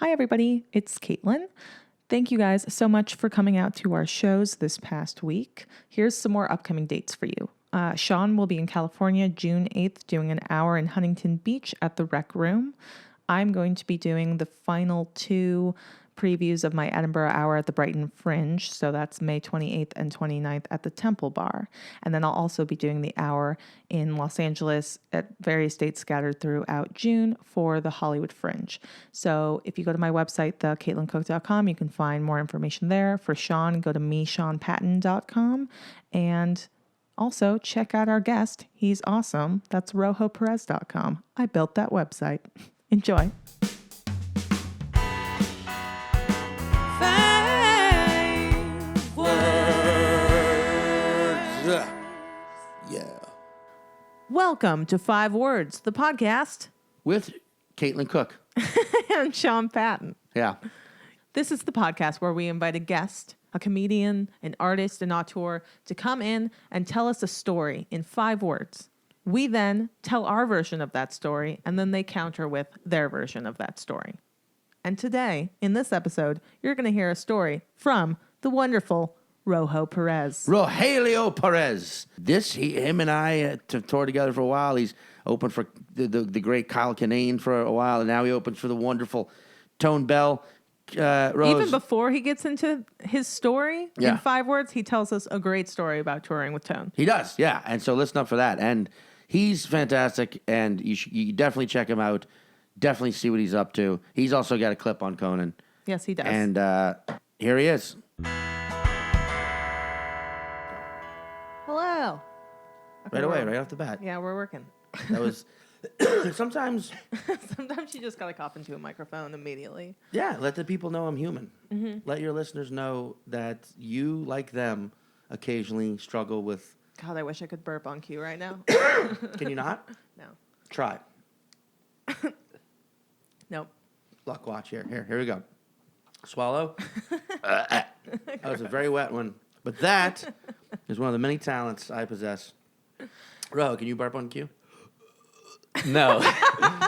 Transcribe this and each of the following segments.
Hi, everybody. It's Caitlin. Thank you guys so much for coming out to our shows this past week. Here's some more upcoming dates for you. Sean will be in California June 8th doing an hour in Huntington Beach at the Rec Room. I'm going to be doing the final 2 previews of my Edinburgh hour at the Brighton Fringe. So that's May 28th and 29th at the Temple Bar. And then I'll also be doing the hour in Los Angeles at various dates scattered throughout June for the Hollywood Fringe. So if you go to my website, thecaitlincook.com, you can find more information there. For Sean, go to seanpatton.com. And also check out our guest. He's awesome. That's rojoperez.com. I built that website. Enjoy. Yeah. Welcome to 5 Words, the podcast. With Caitlin Cook. And Sean Patton. Yeah. This is the podcast where we invite a guest, a comedian, an artist, an auteur, to come in and tell us a story in 5 words. We then tell our version of that story, and then they counter with their version of that story. And today, in this episode, you're going to hear a story from the wonderful Rojo Perez. Rojo Perez. Him and I toured together for a while. He's opened for the great Kyle Conan for a while, and now he opens for the wonderful Tone Bell. Even before he gets into his story, Yeah. in 5 words, he tells us a great story about touring with Tone. He does, yeah. And so listen up for that. And he's fantastic, and you definitely check him out. Definitely see what he's up to. He's also got a clip on Conan. Yes, he does. And here he is. Hello. Okay, Right away, right off the bat. Yeah, we're working. That was sometimes. Sometimes you just got to cough into a microphone immediately. Yeah, let the people know I'm human. Mm-hmm. Let your listeners know that you, like them, occasionally struggle with. God, I wish I could burp on cue right now. Can you not? No. Try. Nope. Luck watch here. Here we go. Swallow. That was a very wet one. But that is one of the many talents I possess. Ro, can you burp on cue? No.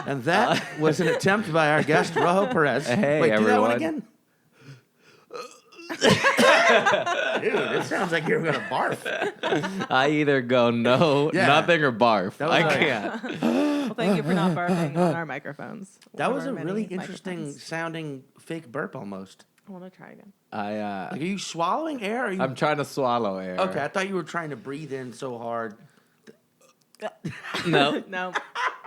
And that was an attempt by our guest, Rojo Perez. Hey, wait, do that one everyone. again? Dude, it sounds like you're going to barf. I either go no, Yeah. nothing, or barf. That was I like- can't. Well, thank you for not barfing on our microphones. That One was of a our really many interesting microphones. sounding fake burp almost. I want to try again. Like, are you swallowing air? Or are you... I'm trying to swallow air. Okay, I thought you were trying to breathe in so hard. No. No.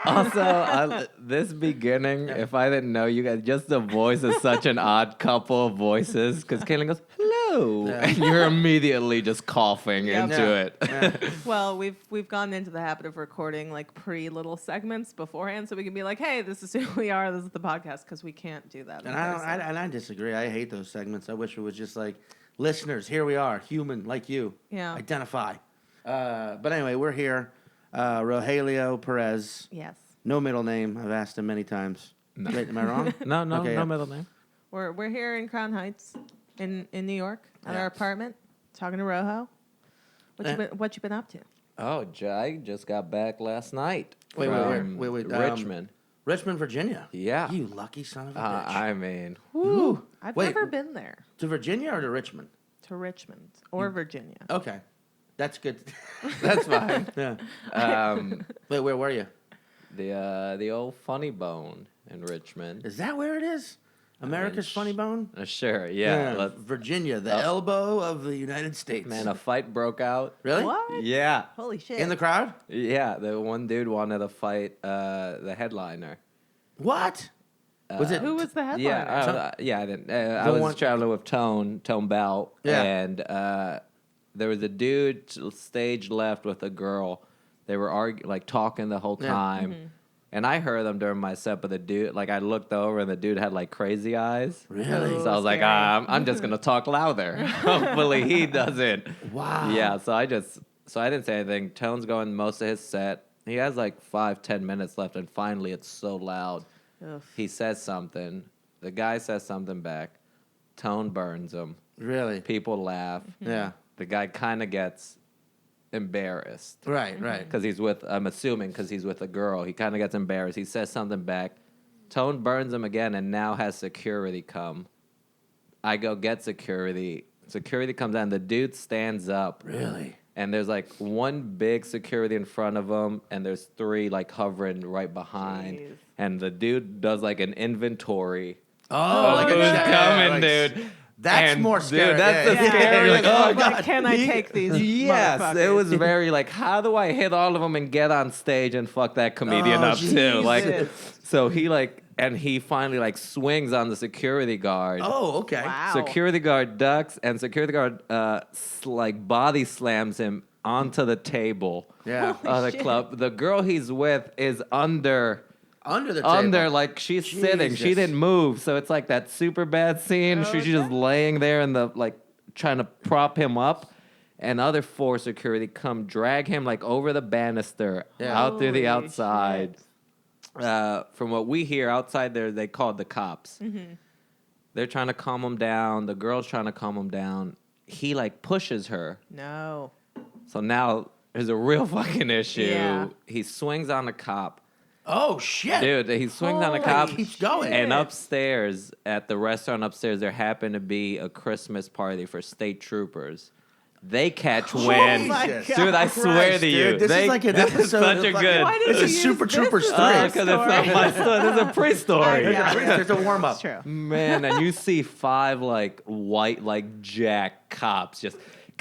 Also, this beginning, if I didn't know you guys, just the voice is such an odd couple of voices. Because Caitlin goes, hello. Yeah. And you're immediately just coughing Yep. into Yeah. it. Yeah. Well, we've gotten into the habit of recording like little segments beforehand, so we can be like, "Hey, this is who we are. This is the podcast," because we can't do that. And in person. I disagree. I hate those segments. I wish it was just like, listeners, here we are, human like you. Yeah. Identify. But anyway, we're here. Rogelio Perez. Yes. No middle name. I've asked him many times. No. Wait, am I wrong? No, Okay, yeah. middle name. We're here in Crown Heights, in New York, at Yeah. our apartment, talking to Rojo. What you been up to? Oh, I just got back last night. Wait, from Richmond. Richmond, Virginia. Yeah. You lucky son of a bitch. I mean, Woo. I've Wait. never been there. To Virginia or to Richmond? To Richmond or Virginia. Okay. That's good. that's fine. Yeah. Wait, where were you? The old Funny Bone in Richmond. Is that where it is? America's Funny Bone? Sure, yeah. Virginia, the elbow of the United States. Man, a fight broke out. Really? What? Yeah. Holy shit. In the crowd? Yeah, the one dude wanted to fight the headliner. What? Was it? Who was the headliner? Yeah, I didn't. I was one- traveling with Tone Bell, Yeah. and there was a dude stage left with a girl. They were talking the whole Yeah. time. Mm-hmm. And I heard them during my set, but the dude, I looked over and the dude had crazy eyes. Really? So I was like, Scary. I'm just gonna talk louder. Hopefully he doesn't. Wow. Yeah. So I didn't say anything. Tone's going most of his set. He has 5-10 minutes left, and finally it's so loud. Oof. He says something. The guy says something back. Tone burns him. Really? People laugh. Yeah. The guy kind of gets embarrassed. Right, right. Because he's with a girl. He kind of gets embarrassed. He says something back. Tone burns him again and now has security come. I go get security. Security comes out and the dude stands up. Really? And there's like one big security in front of him, and there's 3 like hovering right behind. Jeez. And the dude does like an inventory. Oh, like who's a coming, dude? That's And, more scary. Dude, that's the Yeah. scariest. You're like, oh, Like, God. can I take these? Yes, it motherfuckers? was very like, how do I hit all of them and get on stage and fuck that comedian Oh, up too? Like, Jesus. so he like, and he finally like swings on the security guard. Oh, okay. Wow. Security guard ducks, and security guard like body slams him onto the table Yeah. of the shit. club. The girl he's with is under Under the table. like she's sitting. She Jesus. didn't move, so it's like that super bad scene. She's just Okay. laying there in the like trying to prop him up. And other 4 security come drag him like over the banister Yeah. out through the Holy outside. shit. From what we hear outside there, they called the cops. Mm-hmm. They're trying to calm him down. The girl's trying to calm him down. He like pushes her. No. So now there's a real fucking issue. Yeah. He swings on the cop. Oh, shit. Dude, he swings on the Holy cop. Keeps going. And shit. upstairs, at the restaurant upstairs, there happened to be a Christmas party for state troopers. They catch wind. my Jesus. God. Dude, I swear Christ, to you. dude, this is like an this is episode such of a fucking- good. Why did This you is use Super this Troopers as 3. a Because it's not story? my story. This is a pre-story. Yeah. There's a warm-up. It's true. Man, and you see 5 like white like jack cops just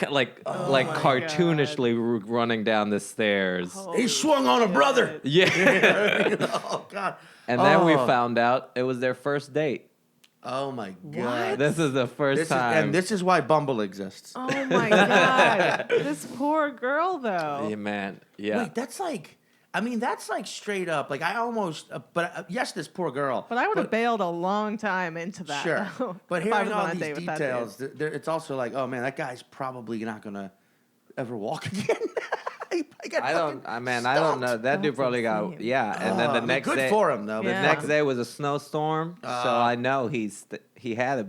like my cartoonishly running down the stairs. He swung on a brother. Yeah. Oh, God. And then we Oh. found out it was their first date. Oh, my God. This is the first time. This is why Bumble exists. Oh my God. This poor girl, though. Yeah, man. Yeah. Wait, that's like... I mean, that's like straight up. Like, I almost... yes, this poor girl. But I would have bailed a long time into that. Sure. though, But if I hearing was all on a these date with that details, dude. it's also like, oh, man, that guy's probably not going to ever walk again. I got I don't fucking know. That That's dude probably got insane. yeah. And then I the mean, next good day, for him, though. the Yeah. next day was a snowstorm, so I know he had to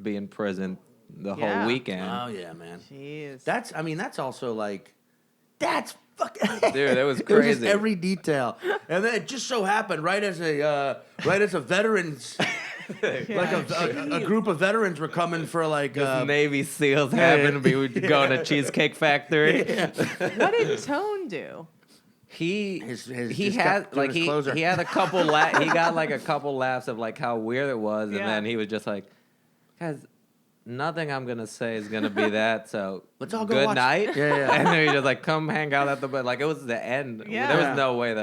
be in prison the Yeah. whole weekend. Oh, yeah, man. Jeez. That's also like, that's fucking... Dude, it was It was just crazy. every detail. And then it just so happened, right as a veterans... Like a group of veterans were coming for like... Navy SEALs happened to be going to Cheesecake Factory. What did Tone do? He His he just had kept doing like his closer. he had a couple he got like a couple laughs of like how weird it was, and Yeah. then he was just like, guys, nothing I'm gonna say is gonna be that. So Let's all go good watch- night. Yeah, yeah. And then he just like come hang out at the bed. Like it was the end. Yeah. There Yeah. was no way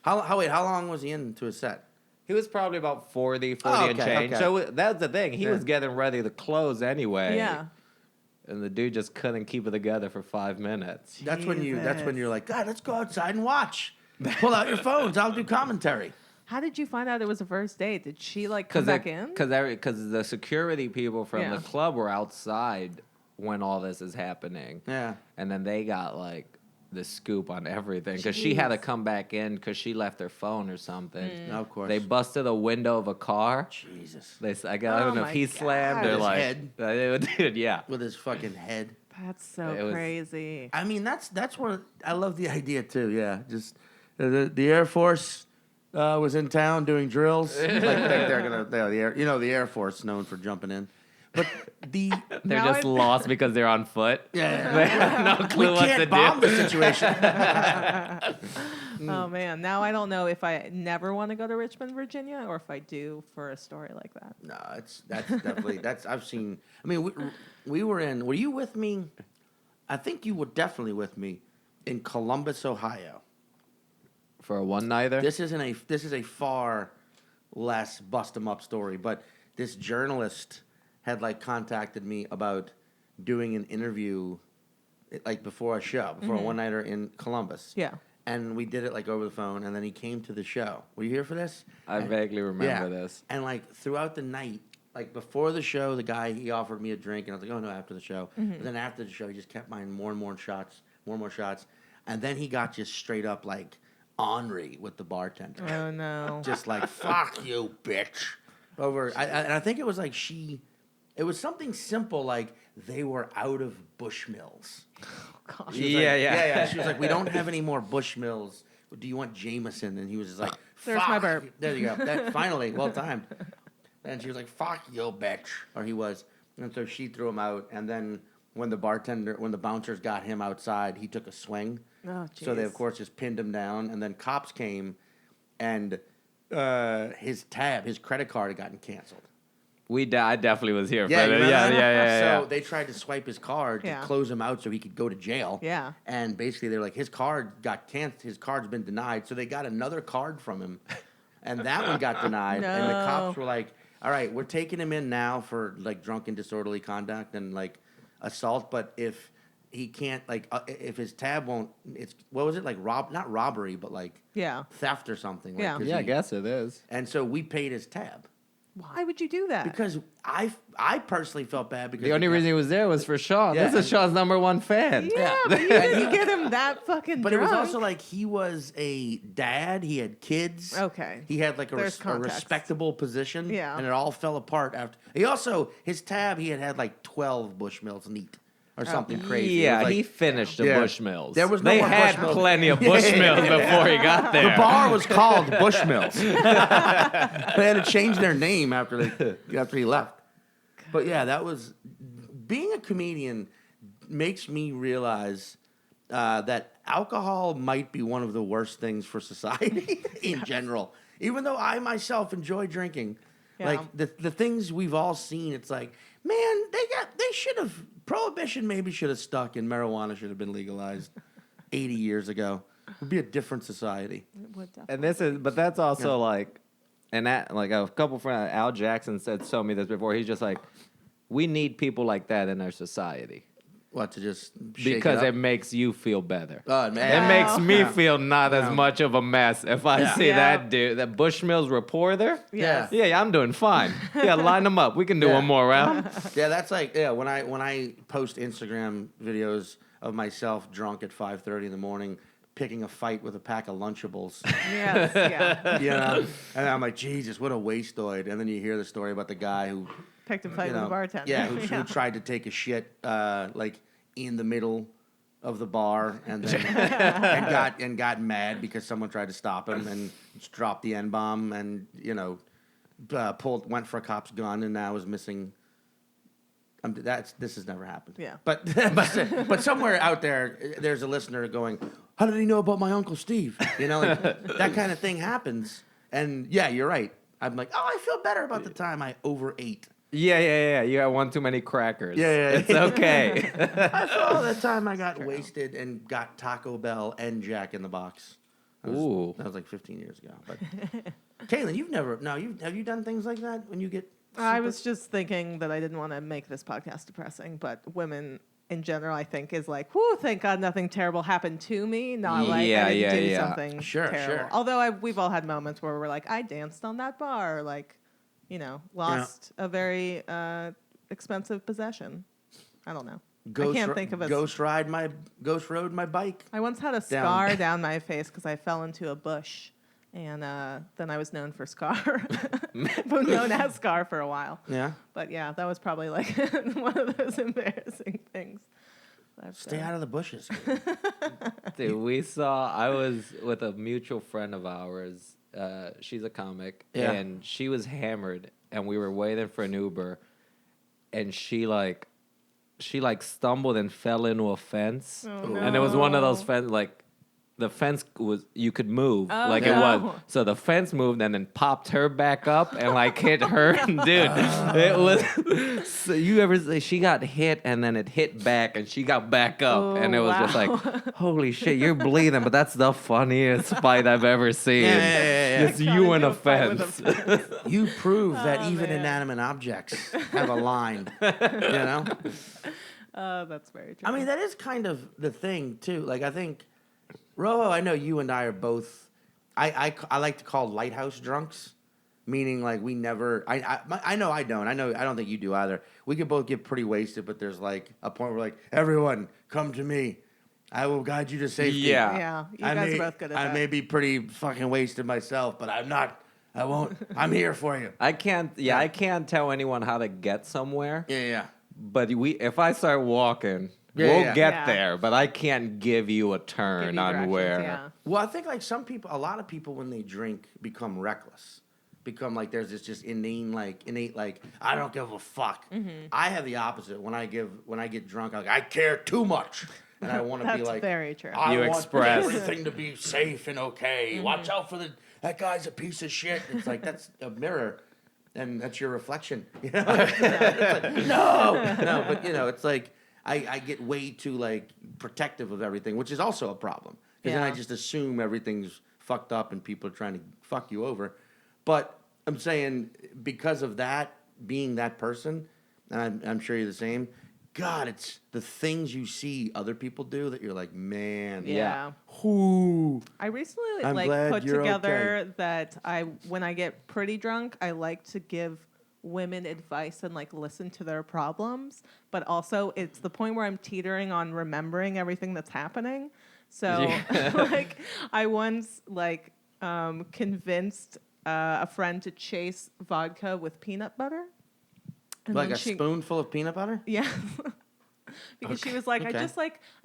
How long was he into his set? he was probably about 40 Oh, and okay, change. okay. So that's the thing. He Yeah. was getting ready to close anyway. Yeah. And the dude just couldn't keep it together for 5 minutes. That's when Jesus. you're like, God, let's go outside and watch. Pull out your phones. I'll do commentary. How did you find out it was a first date? Did she like come back in? Because the security people from Yeah. the club were outside when all this is happening. Yeah. And then they got like the scoop on everything because she had to Jeez. come back in because she left her phone or something. Of course. They busted a window of a car. Jesus. I don't Oh know my if he slammed God. or His like head. dude, yeah. With his fucking head. That's so It was- crazy. I mean, that's one. I love the idea too. Yeah, just the Air Force was in town doing drills. They're gonna the Air Force known for jumping in, but the They're Now just I- lost because they're on foot. yeah. They have no clue We what to can't bomb do. the situation. Oh man, now I don't know if I never want to go to Richmond, Virginia, or if I do for a story like that. No, that's definitely I've seen. I mean, we were in. Were you with me? I think you were definitely with me in Columbus, Ohio. For a one-nighter? This is a far less bust 'em up story, but this journalist had like contacted me about doing an interview like before a show, before a one nighter in Columbus. Yeah. And we did it like over the phone, and then he came to the show. Were you here for this? I And- vaguely remember this. And like throughout the night, like before the show, the guy he offered me a drink, and I was like, "Oh no!" After the show, but then after the show, he just kept buying more and more shots, and then he got just straight up like ornery with the bartender, Oh no. just like "fuck you, bitch." And I think it was like it was something simple like they were out of Bushmills. Gosh. She was like, Yeah. She was like, "We don't have any more Bushmills. Do you want Jameson?" And he was just like, There's my fuck. burp. There you go. That finally, well timed. And she was like, fuck you, bitch. Or he was. And so she threw him out. And then when the bouncers got him outside, he took a swing. Oh, So they, of jeez. course, just pinned him down. And then cops came, and his credit card had gotten canceled. I definitely was here Yeah, for you that. remember Yeah. So they tried to swipe his card to close him out so he could go to jail. Yeah. And basically they're like, his card got canceled. His card's been denied. So they got another card from him, and that one got denied. And the cops were like, all right, we're taking him in now for like drunken disorderly conduct and like assault. But if he can't, like, if his tab won't, it's, what was it, like not robbery, but like theft or something. Like, Yeah. 'cause Yeah, I guess it is. And so we paid his tab. Why would you do that? Because I personally felt bad because The only reason he was there was for Sean. Yeah. This is Sean's #1 fan. Yeah, but you didn't get him that fucking But drunk. it was also like he was a dad. He had kids. Okay. He had like a There's context. respectable position. Yeah. And it all fell apart after. He also, his tab, he had like 12 Bushmills neat or something crazy. It Yeah, was like, he finished the Yeah. Bushmills. There was no they more had Bushmills. plenty of Bushmills before he got there. The bar was called Bushmills. They had to change their name after he left. But yeah, that was, being a comedian makes me realize that alcohol might be one of the worst things for society in general. Even though I myself enjoy drinking, like the things we've all seen, it's like, man, they should have, prohibition maybe should have stuck, and marijuana should have been legalized 80 years ago. It would be a different society. And that's also like, and that, like a couple friends, Al Jackson told me this before. He's just like, we need people like that in our society. What, to just shake Because it it up? makes you feel better. Oh, man. It makes me feel not as much of a mess if I Yeah. see Yeah. that dude, that Bushmills reporter. Yes. Yeah, I'm doing fine. Yeah, line them up. We can do Yeah. one more round. Yeah, that's like, when I post Instagram videos of myself drunk at 5:30 in the morning picking a fight with a pack of Lunchables. Yes, yeah. You know? And I'm like, Jesus, what a wastoid. And then you hear the story about the guy who, Picked a fight you with know, a bartender. yeah, who tried to take a shit like in the middle of the bar, and then and got mad because someone tried to stop him and just dropped the N-bomb, and went for a cop's gun, and now is missing. This has never happened. Yeah. But but somewhere out there, there's a listener going, how did he know about my Uncle Steve? You know, like, that kind of thing happens. And yeah, you're right. I'm like, oh, I feel better about the time I overate. Yeah. You got one too many crackers. Yeah. It's okay. I saw the time I got wasted and got Taco Bell and Jack in the Box. That was like 15 years ago. But Caitlin, have you done things like that when you get? I was just thinking that I didn't want to make this podcast depressing, but women in general, I think, is like, whoo, thank God nothing terrible happened to me. Not like I didn't do something terrible. Although we've all had moments where we're like, I danced on that bar, or like, lost a very expensive possession. I don't know. I can't think of it. Ghost rode my bike. I once had a scar down my face because I fell into a bush. And then I was known as Scar for a while. Yeah. But yeah, that was probably like one of those embarrassing things. Stay out of the bushes. Dude, I was with a mutual friend of ours. She's a comic. Yeah. And she was hammered, and we were waiting for an Uber, and she stumbled and fell into a fence. Oh, and it was one of those no. fence, like, the fence you could move, Oh, like no. it was. So the fence moved and then popped her back up and like hit her. Dude, it was. So you ever say she got hit and then it hit back and she got back up, Oh, and it was just like, holy shit, you're bleeding, but that's the funniest fight I've ever seen. Yeah. It's you in a Fight with fence. You prove that Oh, even man. inanimate objects have a line. You know. That's very true. I mean, that is kind of the thing too. Like, I think, Rojo, I know you and I are both. I like to call lighthouse drunks, meaning like we never. I know I don't. I don't think you do either. We could both get pretty wasted, but there's like a point where like, everyone come to me, I will guide you to safety. Yeah. you guys are both good at that. I may be pretty fucking wasted myself, but I'm not. I won't. I'm here for you. I can't tell anyone how to get somewhere. Yeah. But if I start walking, We'll yeah. get Yeah. there, but I can't give you a Give turn you on directions, where. yeah. Well, I think like a lot of people when they drink become reckless. Become like there's this just innate like I don't give a fuck. Mm-hmm. I have the opposite. When I get drunk, I care too much, and I want to be That's like very true. I You want express- everything to be safe and okay. Watch out for that guy's a piece of shit. It's like that's a mirror, and that's your reflection. You know? It's like, no, but it's like I get way too like protective of everything, which is also a problem because then I Yeah. just assume everything's fucked up and people are trying to fuck you over. But I'm saying because of that, being that person, and I'm sure you're the same. God, it's the things you see other people do that you're like, man, Yeah. whoo. I recently I'm glad put you're together that when I get pretty drunk, I like to give women advice and like listen to their problems, but also it's the point where I'm teetering on remembering everything that's happening. So like I once convinced a friend to chase vodka with peanut butter. And Like then a spoonful of peanut butter? Yeah. Because she was like, okay.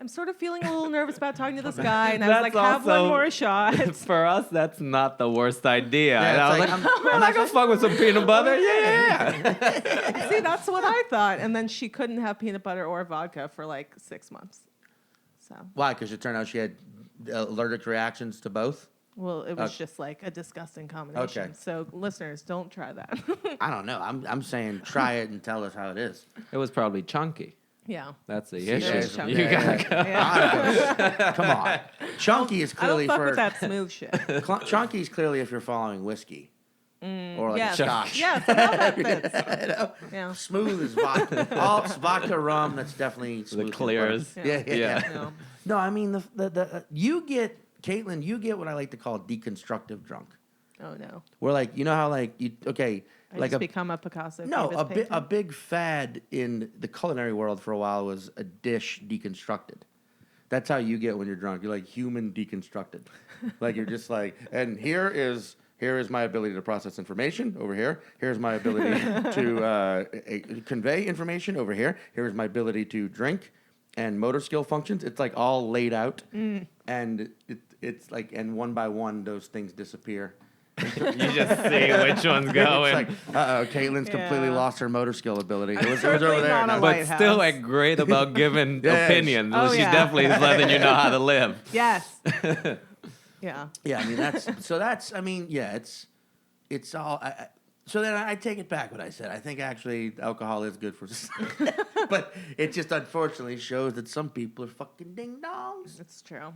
I'm sort of feeling a little nervous about talking to this guy. And I was like, That's have one also- more shot. For us, that's not the worst idea. Yeah, and I was it's like, like, I'm not gonna fuck with some peanut butter. Yeah. See, that's what I thought. And then she couldn't have peanut butter or vodka for like 6 months. So, Why? Because it turned out she had allergic reactions to both? well, it was just like a disgusting combination. Okay. So, listeners, don't try that. I don't know. I'm saying try it and tell us how it is. It was probably chunky. Yeah. That's the There issue. is chunky. You gotta go. Yeah. Come on. Chunky is I don't clearly fuck for with that smooth shit. Chunky is clearly if you're following whiskey or like Yes. scotch. Yeah, so now that fits. You know? Yeah. Smooth is vodka. All vodka rum. That's definitely smooth. clears. Yeah. Yeah. No. No, I mean the you get Caitlin. You get what I like to call deconstructive drunk. Oh, no. Where like you know how like I like just a become a Picasso. no Davis a painting. big fad in the culinary world for a while was a dish deconstructed. That's how you get when you're drunk. You're like human deconstructed. Like you're just like, and here is my ability to process information over here. Here's my ability to convey information over here. Here's my ability to drink and motor skill functions. It's like all laid out, and it's like, and one by one those things disappear. You just see which one's going. It's like, Caitlin's completely Yeah. lost her motor skill ability. It was certainly over there. not a Now- but lighthouse. still, like, great about giving Yes. opinions. Oh, She yeah. definitely is letting you know how to live. Yes. Yeah. Yeah, I mean it's all. So then I take it back what I said. I think actually alcohol is good for society, but it just unfortunately shows that some people are fucking ding dongs. It's true.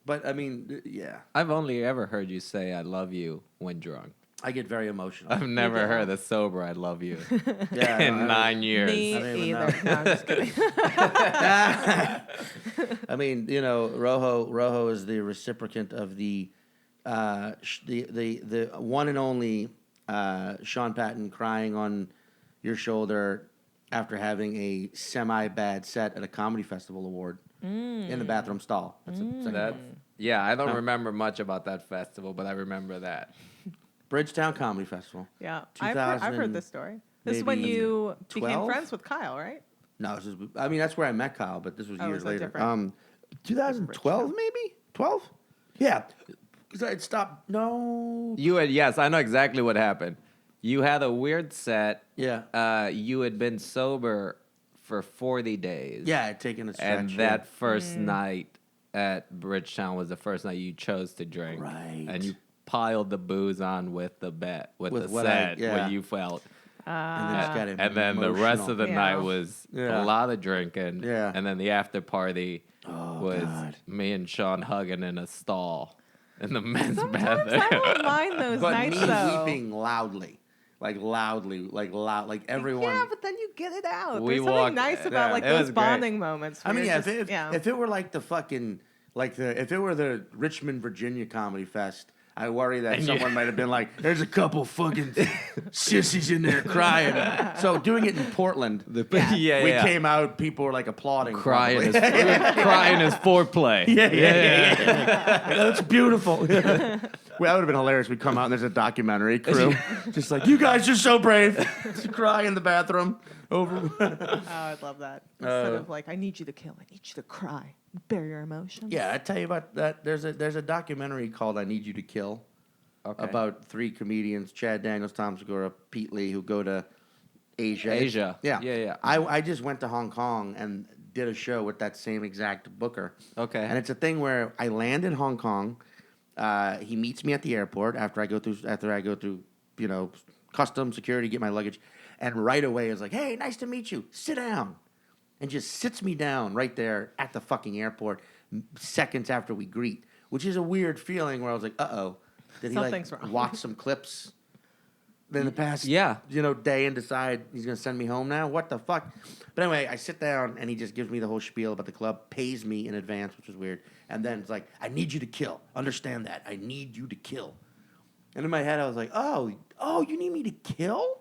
But I mean, yeah, I've only ever heard you say "I love you" when drunk. I get very emotional. I've never do. heard the sober "I love you" Yeah, in 9 years. Me I don't even either. know. No, I'm just kidding. I mean, Rojo is the reciprocant of the one and only Sean Patton crying on your shoulder after having a semi-bad set at a comedy festival award in the bathroom stall. Yeah, I don't remember much about that festival, but I remember that. Bridgetown Comedy Festival. Yeah. I've heard this story. This is when maybe you became 12? friends with Kyle, right? No, that's where I met Kyle, but this was Oh, years was that later. different? 2012 maybe? 12? Yeah. Because I had stopped. No. Yes, I know exactly what happened. You had a weird set. Yeah. You had been sober for 40 days. Yeah, I had taken a stretch. And that first night at Bridgetown was the first night you chose to drink. Right. And you piled the booze on with the With the what set, yeah. what you felt. And then, just got And then the rest of the Yeah. night was Yeah. a lot of drinking. Yeah. And then the after party was God. me and Sean hugging in a stall in the men's Sometimes I bathroom. don't mind those But nights me though. weeping loudly, like loud, like everyone. Yeah, but then you get it out. We There's something walked- nice about yeah, like it was those great. bonding moments. I mean, where yeah, you're just- if it were like the fucking if it were the Richmond, Virginia Comedy Fest, I worry that And someone might have been like, "There's a couple fucking sissies in there crying." So doing it in Portland, we we came out, people were like applauding, crying probably. is crying is foreplay. Yeah. That's beautiful. Well, that would have been hilarious. We come out and there's a documentary crew, just like, you guys are so brave. Just cry in the bathroom. Over. Oh, I'd love that. Instead of like, I need you to kill, I need you to cry, bear your emotions. Yeah, I tell you about that. There's a documentary called "I Need You to Kill" Okay. about 3 comedians: Chad Daniels, Tom Segura, Pete Lee, who go to Asia. Asia. Yeah, Yeah. I just went to Hong Kong and did a show with that same exact booker. Okay. And it's a thing where I land in Hong Kong. He meets me at the airport after I go through customs security, get my luggage, and right away is like, "Hey, nice to meet you. Sit down," and just sits me down right there at the fucking airport, seconds after we greet, which is a weird feeling where I was like, "Uh-oh, did he Something's like wrong. watch some clips in the past Yeah. day and decide he's gonna send me home now? What the fuck?" But anyway, I sit down and he just gives me the whole spiel about the club, pays me in advance, which is weird, and then it's like, "I need you to kill. Understand that? I need you to kill." And in my head, I was like, "Oh, you need me to kill?"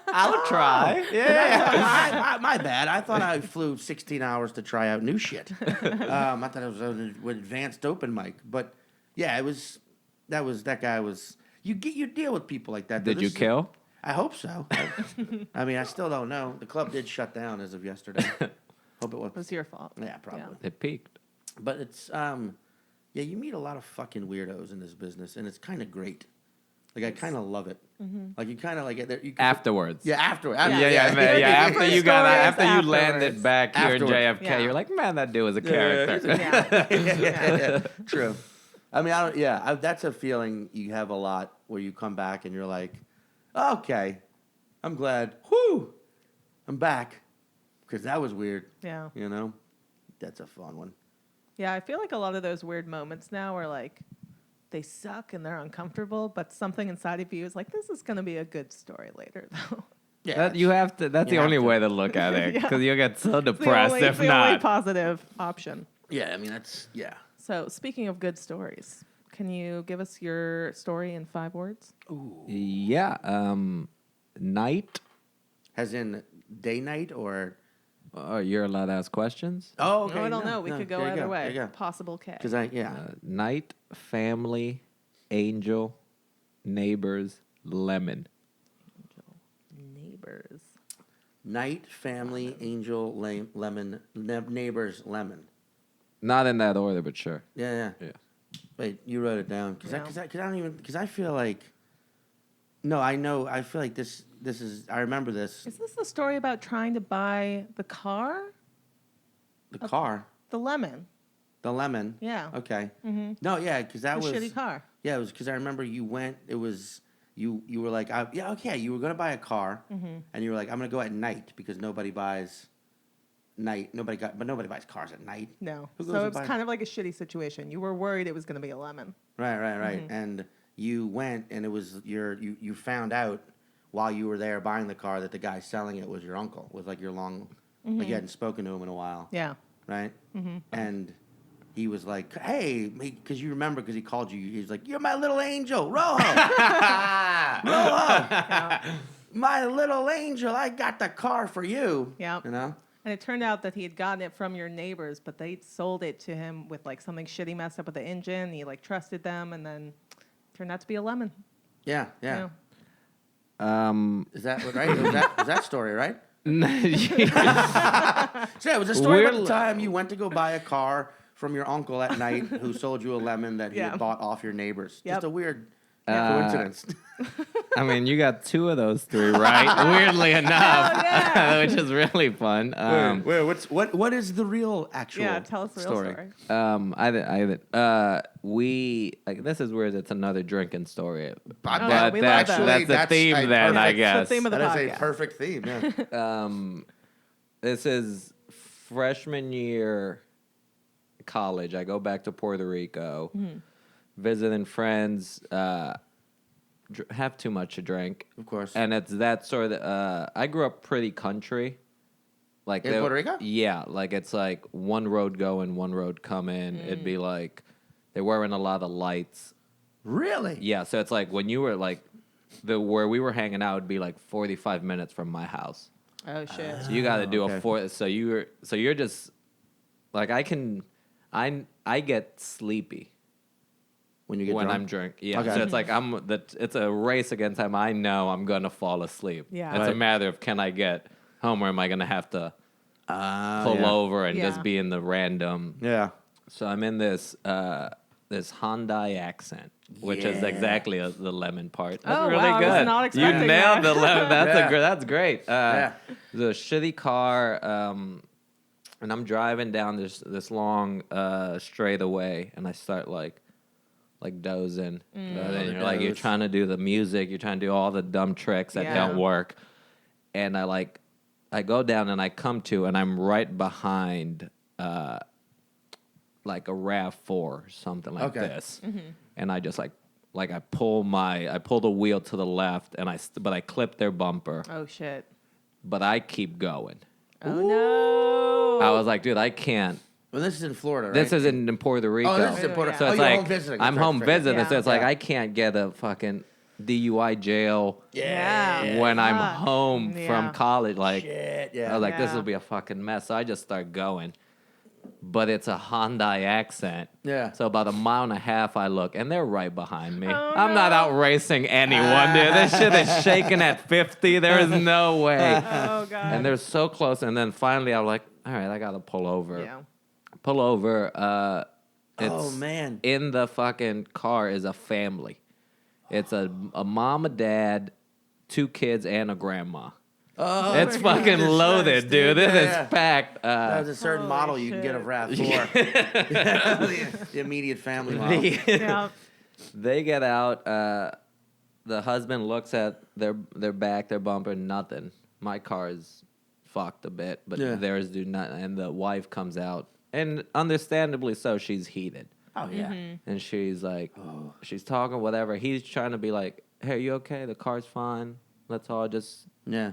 I'll try. Yeah, my bad. I thought I flew 16 hours to try out new shit. I thought it was an advanced open mic, but yeah, that guy was. You deal with people like that. Did you kill? I hope so. I mean, I still don't know. The club did shut down as of yesterday. Hope it was. It was your fault. Yeah, probably. It peaked. But it's yeah, you meet a lot of fucking weirdos in this business, and it's kind of great. Like I kind of love it. Like you kind of like it. You Afterwards. Yeah, after. Yeah. Yeah. After you landed back here in Afterwards. JFK, Yeah. you're like, man, that dude was a Yeah, character. yeah. True. I mean, that's a feeling you have a lot where you come back and you're like, okay, I'm glad. Whoo, I'm back because that was weird. Yeah. You know, that's a fun one. Yeah, I feel like a lot of those weird moments now are like, they suck and they're uncomfortable, but something inside of you is like, this is going to be a good story later, though. Yeah, That you have to. That's You the have only to. way to look at it Yeah. because you'll get so It's the depressed only- if it's the only not. positive option. Yeah, I mean that's So, speaking of good stories, can you give us your story in 5 words? Yeah. Night. As in day night or You're allowed to ask questions. oh No, I don't know. We could go there you either There way. you go. Possible K. Because Night, family, angel, neighbors, lemon. Neighbors. night, family, angel, lemon, neighbors, lemon. Not in that order, but sure. Yeah. Yeah. Wait, you wrote it down because Yeah. I don't even because I feel like. No, I know. I feel like this is. I remember this. Is this the story about trying to buy the car? The car, The lemon. the lemon. Yeah. Okay. Mm-hmm. No, yeah, because that The was. shitty car. Yeah, it was because I remember you went. It was you. You were like, yeah, okay. You were gonna buy a car, and you were like, I'm gonna go at night because nobody buys. Nobody buys cars at night. No. Who goes So to it was buy- kind of like a shitty situation. You were worried it was going to be a lemon. Right. And you went, and it was you found out while you were there buying the car that the guy selling it was your uncle. Was like your long, like you hadn't spoken to him in a while. Yeah. Right. And he was like, "Hey," because you remember because he called you. He was like, "You're my little angel, Rojo, Rojo, my little angel. I got the car for you." Yep. You know. And it turned out that he had gotten it from your neighbors, but they sold it to him with like something shitty messed up with the engine. He like trusted them, and then it turned out to be a lemon. Yeah. Yeah. Is that right? Was that story right? Yeah. So yeah, it was a story about We're- the time you went to go buy a car from your uncle at night who sold you a lemon that he Yeah. had bought off your neighbors. Yep. Just a weird coincidence. I mean, you got 2 of those 3 right. Weirdly enough, yeah. which is really fun. What is the real actual Yeah, tell us the real story. This is weird. It's another drinking story, But but we love that. that's the theme then, I perfect- guess. the theme of the That is a podcast. perfect theme. Yeah. This is freshman year college. I go back to Puerto Rico, visiting friends. Have too much to drink, Of course. and it's that sort of. I grew up pretty country, like In Puerto Rico? Yeah, like it's like one road going, one road coming. It'd be like there weren't a lot of lights. Really? Yeah, so it's like when you were like where we were hanging out would be like 45 minutes from my house. Oh shit. So you got to do okay. a 4. So you're just like I get sleepy When you get when drunk? I'm drunk. Yeah. Okay. So it's like it's a race against time. I know I'm gonna fall asleep. Yeah. It's a Right. matter of can I get home, or am I gonna have to pull over and just be in the random? Yeah. So I'm in this this Hyundai accent, which is exactly the lemon part. That's really wow, good. I was not expecting you nailed that. the lemon. Yeah. That's great. Yeah. The shitty car, and I'm driving down this long straightaway, and I start like dozing. And then you're trying to do the music, you're trying to do all the dumb tricks that don't work, and I go down and I come to, and I'm right behind like a RAV4 or something like this, and I just like I pull the wheel to the left, and but I clip their bumper. Oh shit! But I keep going. Oh no! I was like, dude, I can't. Well, this is in Florida, right? This is in Puerto Rico. Oh, this is in Puerto Rico. So it's you're like home visiting. I'm That's home right. visiting. Yeah. So it's like I can't get a fucking DUI jail when I'm home from college. Like, Shit, I was like, this will be a fucking mess. So I just start going. But it's a Hyundai accent. Yeah. So about a mile and a half, I look, and they're right behind me. Oh, I'm not out racing anyone, dude. This shit is shaking at 50. There is no way. Oh god! And they're so close. And then finally, I'm like, all right, I got to pull over. Yeah. Pull over. Oh, man. In the fucking car is a family. It's a mom, a dad, 2 kids, and a grandma. Oh, It's fucking this loaded, nice, dude. This Yeah. is packed. There's a certain Holy model you can get of shit. RAV4. the immediate family model. Yeah. They get out. The husband looks at their back, their bumper, nothing. My car is fucked a bit, but theirs do not. And the wife comes out, and understandably so, she's heated. Oh, yeah. And she's like, she's talking, whatever. He's trying to be like, hey, are you okay? The car's fine. Let's all just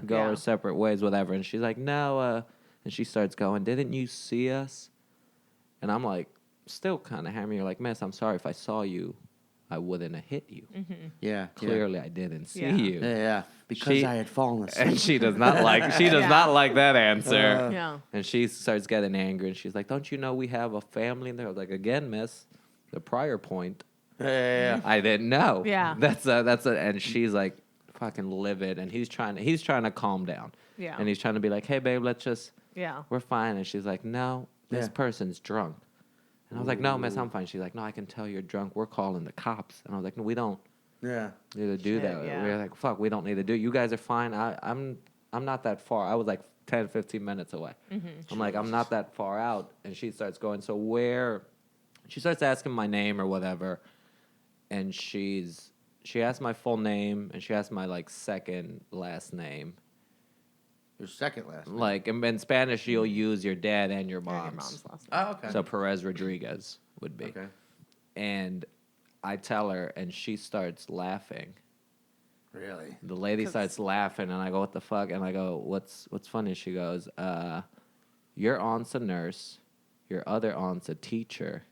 go our separate ways, whatever. And she's like, no. And she starts going, didn't you see us? And I'm like, still kind of hammering. Like, miss, I'm sorry. If I saw you, I wouldn't have hit you. Yeah. Clearly, I didn't see Yeah. you. Yeah. Because I had fallen asleep. And she does not like not like that answer. Yeah. And she starts getting angry, and she's like, don't you know we have a family in there? I was like, again, miss, the prior point, Yeah. I didn't know. Yeah. That's and she's like fucking livid, and he's trying to calm down. Yeah. And he's trying to be like, hey, babe, Yeah. we're fine. And she's like, no, this person's drunk. And I was like, no, miss, I'm fine. She's like, no, I can tell you're drunk. We're calling the cops. And I was like, no, we don't Yeah. need to do Shit, that. yeah. We're like, fuck, we don't need to do it. You guys are fine. I'm not that far. I was like 10, 15 minutes away. I'm like, I'm not that far out. And she starts going, so where? She starts asking my name or whatever. And she asked my full name, and she asked my like second last name. Your second last name. Like in Spanish, you'll use your dad and your Your mom's. mom's last name. Oh, okay. So Perez Rodriguez would be. Okay. And I tell her, and she starts laughing. Really? The lady starts laughing, and I go, "What the fuck?" And I go, "What's funny?" She goes, "Your aunt's a nurse. Your other aunt's a teacher.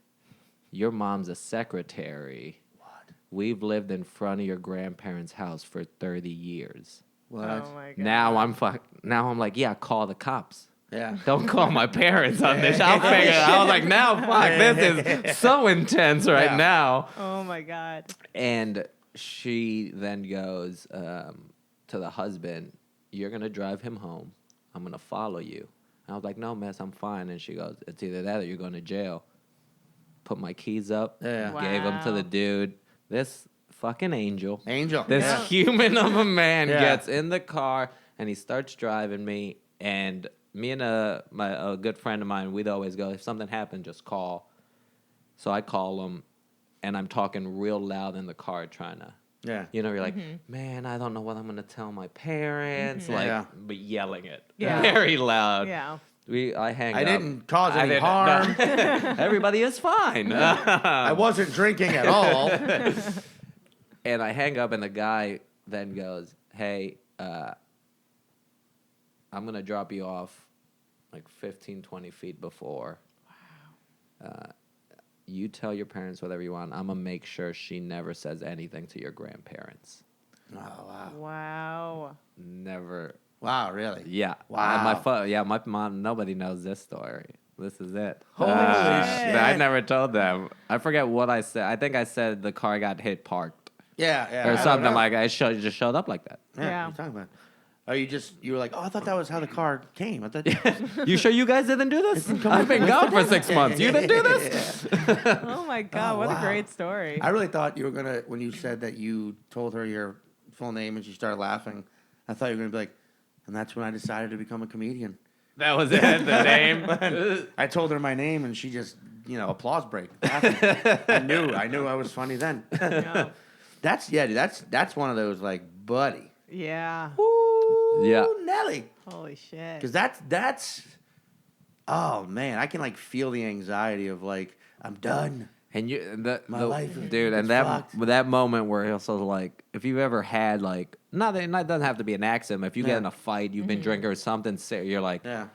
Your mom's a secretary. What? We've lived in front of your grandparents' house for 30 years. What? Oh my god. Now I'm like, yeah, call the cops. Yeah. Don't call my parents on this. I'll figure it out. I was like, now, fuck, this is so intense right Yeah. now." Oh my god. And she then goes to the husband, "You're going to drive him home. I'm going to follow you." And I was like, "No, miss, I'm fine." And she goes, "It's either that or you're going to jail." Put my keys up, Yeah. gave them to the Wow. dude. This fucking angel, Angel. this Yeah. human of a man Yeah. gets in the car, and he starts driving me. And me and a good friend of mine, we'd always go, if something happened, just call. So I call him, and I'm talking real loud in the car trying to, Yeah. you know, you're like, man, I don't know what I'm going to tell my parents. Like, Yeah. but yelling it Yeah. very loud. Yeah. I hang I up. didn't cause I any didn't- harm. Everybody is fine. I wasn't drinking at all. And I hang up, and the guy then goes, "Hey, I'm going to drop you off like 15, 20 feet before. Wow. You tell your parents whatever you want. I'm going to make sure she never says anything to your grandparents." Oh, wow. Wow. Never. Wow, really? Yeah. Wow. My mom, nobody knows this story. This is it. Holy shit. I never told them. I forget what I said. I think I said the car got hit parked. Yeah, yeah. I Or don't something know. like that. It just showed up like that. Yeah. Yeah. What are you talking about? Or you were like, oh, I thought that was how the car came. I thought. You sure you guys didn't do this? I've been gone for 6 months. You didn't do this? Oh my God, what a great story. I really thought you were gonna when you said that you told her your full name and she started laughing. I thought you were gonna be like, and that's when I decided to become a comedian. That was it. The name. I told her my name and she just applause break. Laughing. I knew I was funny then. Yeah. That's one of those like, buddy. Yeah. Ooh, Yeah. Nelly. Holy shit. Because that's. Oh man, I can like feel the anxiety of like I'm done. And My life is dude, and fucked. that moment where also like, if you've ever had like, not that it doesn't have to be an accident. If you get Yeah. in a fight, you've been drinking or something, you're like, Yeah.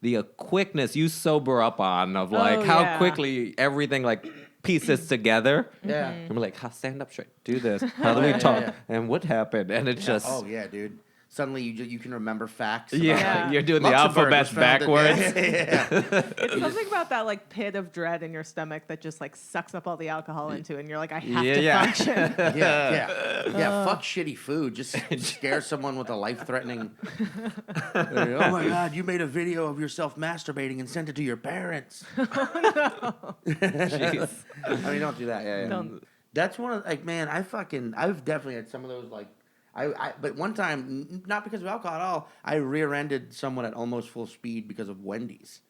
the quickness you sober up on of like how yeah. quickly everything like pieces together. Yeah. And we're like, stand up straight, do this. How do we Yeah, talk? yeah. And what happened? And it's just, Oh yeah, dude. Suddenly you can remember facts. yeah, Yeah. you're doing the Luxembourg alphabet was founded- backwards. Yeah. It's something about that like pit of dread in your stomach that just like sucks up all the alcohol into it, and you're like, I have to Yeah. function. Yeah. Fuck shitty food. Just scare someone with a life-threatening. Oh my God! You made a video of yourself masturbating and sent it to your parents. Jeez. I mean, don't do that. Yeah. Don't. That's one of like, man. I've definitely had some of those like. But one time, not because of alcohol at all, I rear-ended someone at almost full speed because of Wendy's.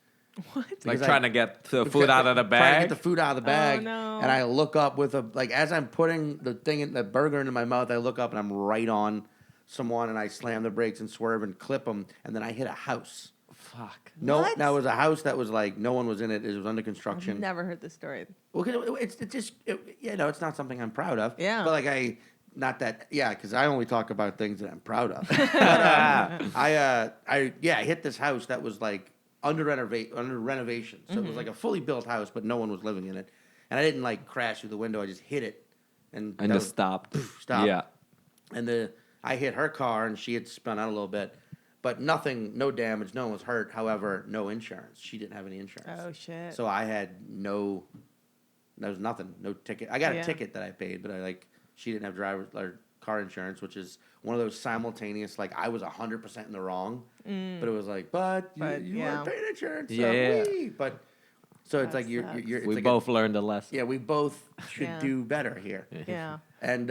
What? Like Because trying to get the food out of the Trying to bag. get the food out of the bag. no. And I look up with as I'm putting the burger into my mouth, I look up and I'm right on someone and I slam the brakes and swerve and clip them. And then I hit a house. Fuck. No, What? that was a house that was like, no one was in it. It was under construction. I've never heard this story. Well, 'cause it's not something I'm proud of. Yeah. But like because I only talk about things that I'm proud of. But, I hit this house that was like under renovation. So it was like a fully built house, but no one was living in it. And I didn't like crash through the window. I just hit it, and that just was- stopped. Stopped. Yeah. And I hit her car, and she had spun out a little bit, but nothing, no damage, no one was hurt. However, no insurance. She didn't have any insurance. Oh shit. So I had there was nothing, no ticket. I got Yeah. a ticket that I paid, but she didn't have car insurance, which is one of those simultaneous, like I was 100% in the wrong, but it was like, but you yeah. weren't paying insurance. Yeah. But so it's That like you're it's We like both learned a lesson. we both should Yeah. do better here. Yeah. And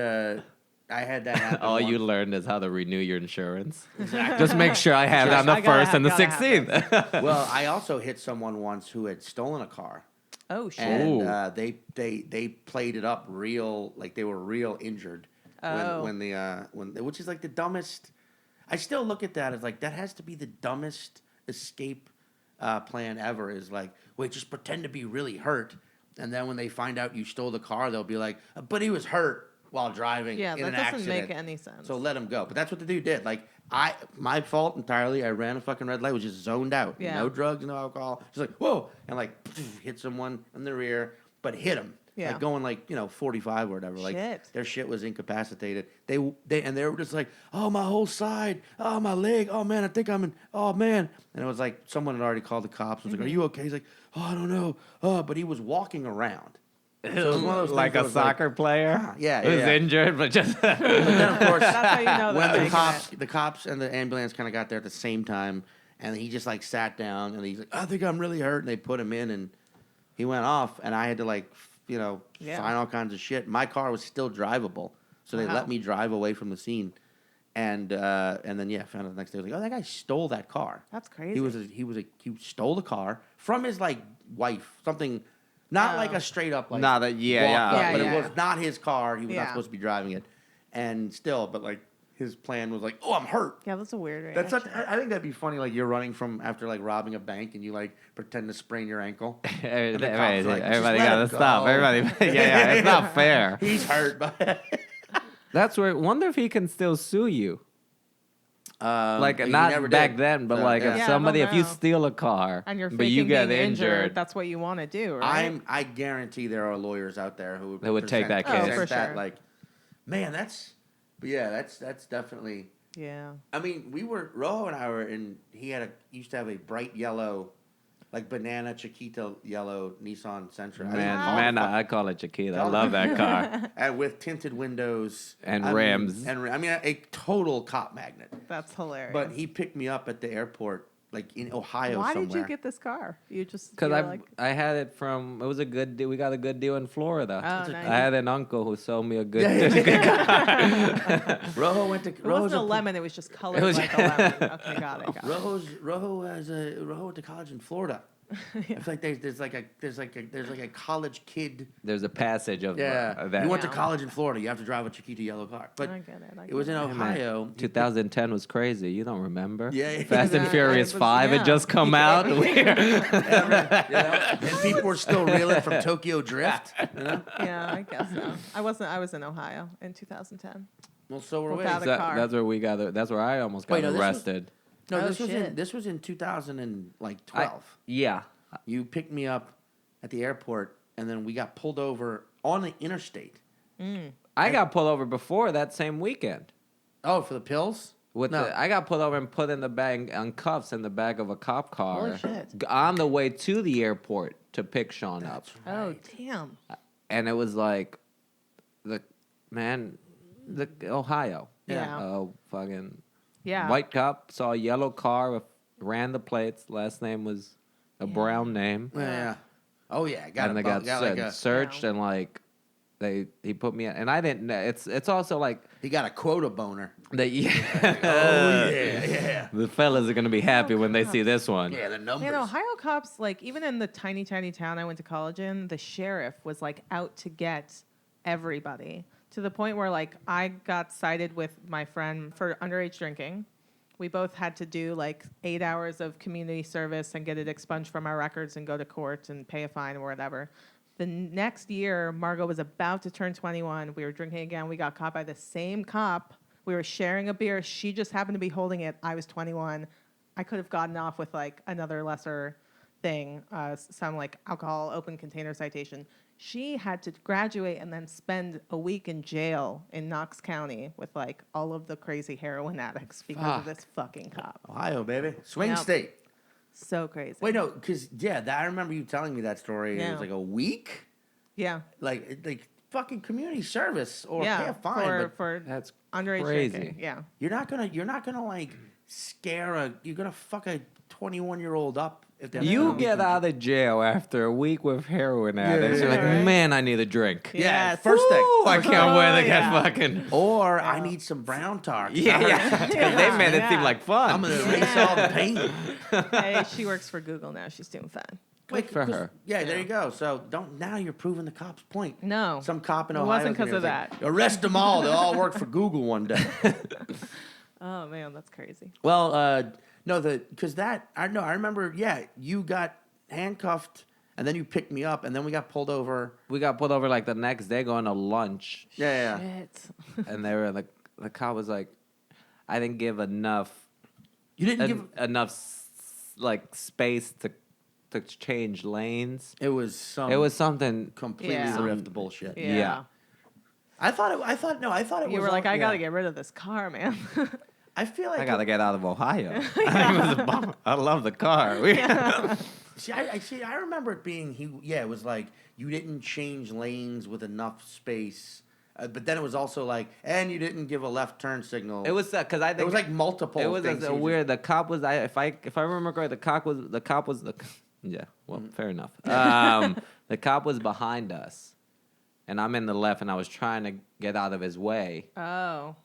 I had that happen. All you once. learned is how to renew your insurance. Just make sure I have it on the I gotta 1st and the gotta have 16th. Well, I also hit someone once who had stolen a car. Oh shit. And Ooh. they played it up real, like they were real injured Oh. which is like the dumbest. I still look at that as like that has to be the dumbest escape plan ever. Is like, wait, just pretend to be really hurt, and then when they find out you stole the car, they'll be like, but he was hurt while driving Yeah, in that an doesn't accident. make any sense. So let him go. But that's what the dude did. Like my fault entirely. I ran a fucking red light, was just zoned out. Yeah. No drugs, no alcohol. Just like whoa, and like hit someone in the rear, but hit him. Yeah. Like going like 45 or whatever. Like Shit. their shit was incapacitated. They were just like, oh my whole side, oh my leg, oh man, I think I'm in, oh man. And it was like someone had already called the cops. I was like, are you okay? He's like, oh I don't know. Oh, but he was walking around. So it was one of those Like things that a was soccer player. yeah, Who's yeah. injured, but just. But then of course, That's how you know when that the cops and the ambulance kind of got there at the same time, and he just like sat down and he's like, I think I'm really hurt, and they put him in, and he went off, and I had to like sign all kinds of shit. My car was still drivable, so they Wow. let me drive away from the scene, and then found out the next day. I was like, oh, that guy stole that car. That's crazy. He stole the car from his like wife, something. Not like a straight up like Not that- yeah, walk yeah. up, but Yeah, it was not his car. He was not Yeah. supposed to be driving it, and still, but like his plan was like, oh, I'm hurt. Yeah, that's a weird That's reaction. such, I think that'd be funny. Like you're running from after like robbing a bank, and you like pretend to sprain your ankle. Everybody, the cops are like, "Just everybody let gotta him stop. go." Everybody, yeah, it's not fair. He's hurt, but That's where. Wonder if he can still sue you. Like he not never back did. then, but So, like yeah. if Yeah, I somebody, don't if you know. steal a car, And you're but faking you get being injured, that's what you want to do, right? I guarantee there are lawyers out there who would, That would take that present case. Oh, for that, sure. like, man, that's definitely. Yeah. I mean, Rojo and I were in. He used to have a bright yellow like banana Chiquita yellow Nissan Sentra. I call it Chiquita. I love that car. And with tinted windows And I rims. mean, a total cop magnet. That's hilarious. But he picked me up at the airport, like in Ohio Why somewhere. did you get this car? You just Because like, I had it from, it was a good deal. We got a good deal in Florida. Oh, nice. I had an uncle who sold me a good car. Rojo went to. it wasn't a lemon. It was just colored like a lemon. Okay, got it. Rojo went to college in Florida. I feel like there's like a college kid. There's a passage of that. You went to college in Florida. You have to drive a Chiquita yellow car. But I get it. it was in Ohio. 2010 was crazy. You don't remember? Yeah. Fast and Yeah, Furious it was- 5 yeah. had just come out. And people were still reeling from Tokyo Drift. You know? Yeah, I guess so. I was in Ohio in 2010. Well, so were we. Without a car. That's where we got. That's where I almost got Wait, no, this was- arrested. No, Oh, this was shit. this was in 2012. Yeah. You picked me up at the airport, and then we got pulled over on the interstate. I got pulled over before that same weekend. Oh, for the pills? I got pulled over and put in the bag on cuffs in the back of a cop car. Holy shit. On the way to the airport to pick Sean up. Oh, damn. And it was like the Ohio. Yeah. Oh, fucking Yeah. white cop saw a yellow car, ran the plates. Last name was a brown name. Yeah. Oh yeah, got And they got searched and like he put me in, and I didn't know. It's also like he got a quota boner. the Yeah. the fellas are gonna be happy when they see this one. Yeah, the numbers. Man, Ohio cops, like, even in the tiny, tiny town I went to college in, the sheriff was, like, out to get everybody to the point where, like, I got cited with my friend for underage drinking. We both had to do, like, 8 hours of community service and get it expunged from our records and go to court and pay a fine or whatever. The next year, Margot was about to turn 21. We were drinking again. We got caught by the same cop. We were sharing a beer. She just happened to be holding it. I was 21. I could have gotten off with like another lesser thing, some like alcohol open container citation. She had to graduate and then spend a week in jail in Knox County with like all of the crazy heroin addicts because of this fucking cop. Ohio, baby. Swing Yep. state. So crazy. Wait, no, because, I remember you telling me that story. It Yeah. was like a week? Yeah. Like fucking community service or pay Yeah. a fine. For That's underage crazy. drinking. Yeah. You're not gonna like you're gonna fuck a 21-year-old up if they're You gonna get be- out of jail after a week with heroin addicts. You're like, Right. man, I need a drink. Yeah, Yes. first thing. Ooh, I can't wait to get yeah. fucking. Or I need some brown tar. Yeah. 'Cause they made it seem like fun. I'm gonna erase all the pain. Hey, she works for Google now. She's doing fine. Good for 'cause- her. Yeah, there you go. So now you're proving the cop's point. No. Some cop in It Ohio. wasn't 'cause of that. Arrest them all. They'll all work for Google one day. Oh man, that's crazy. Well, no, I remember. Yeah, you got handcuffed, and then you picked me up, and then we got pulled over. We got pulled over like the next day going to lunch, Yeah. Shit. and they were like, the cop was like, I didn't give enough, You didn't give. enough like space to change lanes. It was some. It was something. completely Yeah. riffed bullshit. Yeah. Yeah. I thought it was. You were like, I yeah. gotta get rid of this car, man. I feel like I gotta get out of Ohio. I love the car. See, I remember it being it was like you didn't change lanes with enough space, but then it was also like, and you didn't give a left turn signal. It was because I think It was like multiple. It was things. a weird. The cop was. If I remember correctly, the cop was. Yeah. Well, fair enough. The cop was behind us, and I'm in the left, and I was trying to get out of his way. Oh.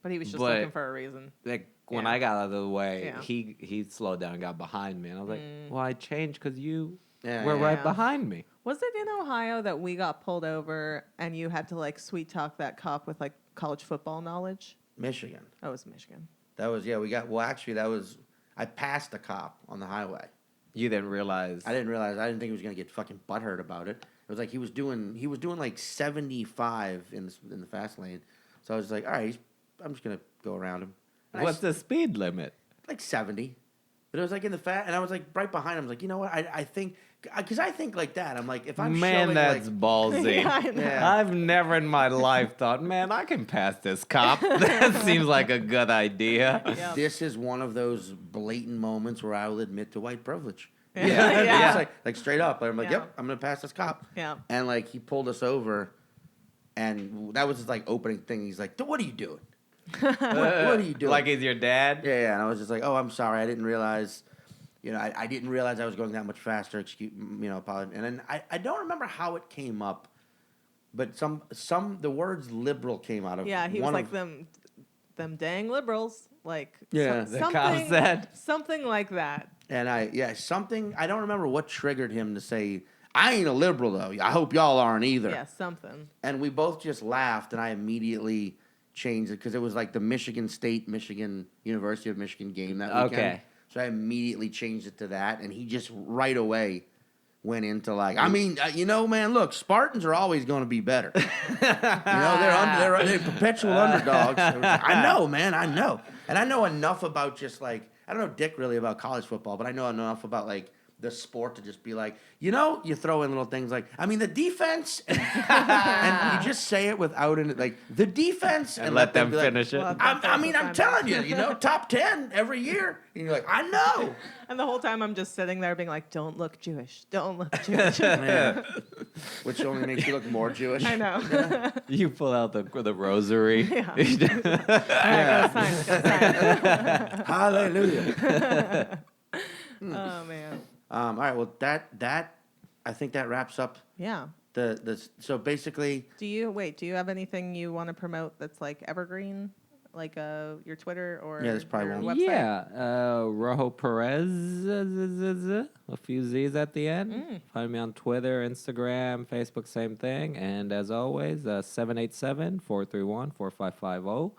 But he was just But- looking for a reason. Like when Yeah. I got out of the way, Yeah. he slowed down and got behind me, and I was like, "Well, I changed because you Yeah, were yeah. right Yeah. behind me." Was it in Ohio that we got pulled over and you had to like sweet talk that cop with like college football knowledge? Michigan. Oh, it was Michigan. That was we got. Well, actually, that was. I passed a cop on the highway. You didn't realize. I didn't realize. I didn't think he was gonna get fucking butthurt about it. It was like he was doing like 75 in the fast lane. So I was like, all right, I'm just gonna go around him. And What's the speed limit? like 70? But it was like in the and I was like right behind him. I was like, you know what? I think because I think like that. I'm like, if I'm Man, showing that's like, ballsy. Yeah, I know. Yeah. I've never in my life thought, man, I can pass this cop. That seems like a good idea. Yep. this is one of those blatant moments where I will admit to white privilege. Yeah, Yeah. It's like straight up. I'm like, Yeah. yep, I'm gonna pass this cop. Yeah. And like he pulled us over, and that was his like opening thing. He's like, "What are you doing? what are you doing?" Like he's your dad? Yeah. And I was just like, "Oh, I'm sorry. I didn't realize. I didn't realize I was going that much faster. Excuse, apologize." And then I don't remember how it came up, but the words liberal came out of. Yeah, he was one like of, them dang liberals, like Yeah. The cop said. something like that. And something I don't remember what triggered him to say, "I ain't a liberal though. I hope y'all aren't either." Yeah, something. And we both just laughed, and I immediately changed it because it was like the Michigan University of Michigan game that weekend. Okay. So I immediately changed it to that, and he just right away went into like, I mean, man, look, Spartans are always going to be better. They're perpetual underdogs. I know, man, I know. And I know enough about just like, I don't know dick really about college football, but I know enough about like the sport to just be like, you throw in little things like, I mean, the defense, and you just say it without it, like the defense, And let them be like, finish it. Well, I'm telling you, top 10 every year. And you're like, I know. And the whole time I'm just sitting there being like, don't look Jewish. Don't look Jewish. Yeah. Which only makes you look more Jewish. I know. You pull out the rosary. Yeah. All right, go sign. Hallelujah. Oh, man. All right. Well, that I think that wraps up Yeah. so basically. Do you have anything you want to promote that's like evergreen? Like your Twitter or Yeah, there's probably your one. website? Yeah, Rojo Perez, a few Z's at the end. Find me on Twitter, Instagram, Facebook, same thing. And as always, 787-431-4550.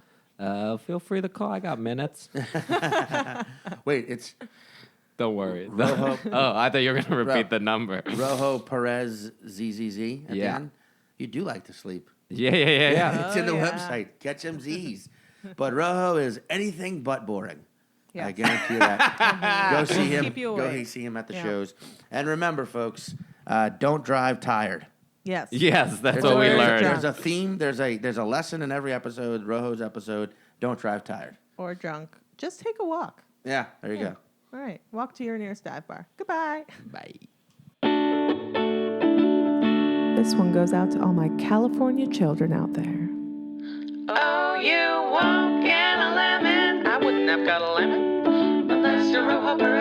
Feel free to call. I got minutes. Wait, it's Don't worry. Rojo. Oh, I thought you were going to repeat the number. Rojo Perez ZZZ at the Yeah. end. You do like to sleep. Yeah. It's in the yeah. website. Catch them Z's. But Rojo is anything but boring. Yes. I guarantee you that. Go see him. Keep you Go awake. see him at the Yeah. shows. And remember, folks, don't drive tired. Yes. Yes, that's There's what a- we there's a- learned. There's a theme. There's a lesson in every episode. Rojo's episode. Don't drive tired. Or drunk. Just take a walk. Yeah, there you Yeah. go. All right. Walk to your nearest dive bar. Goodbye. Bye. This one goes out to all my California children out there. Oh, you won't get a lemon. I wouldn't have got a lemon unless you're Rojo Perez.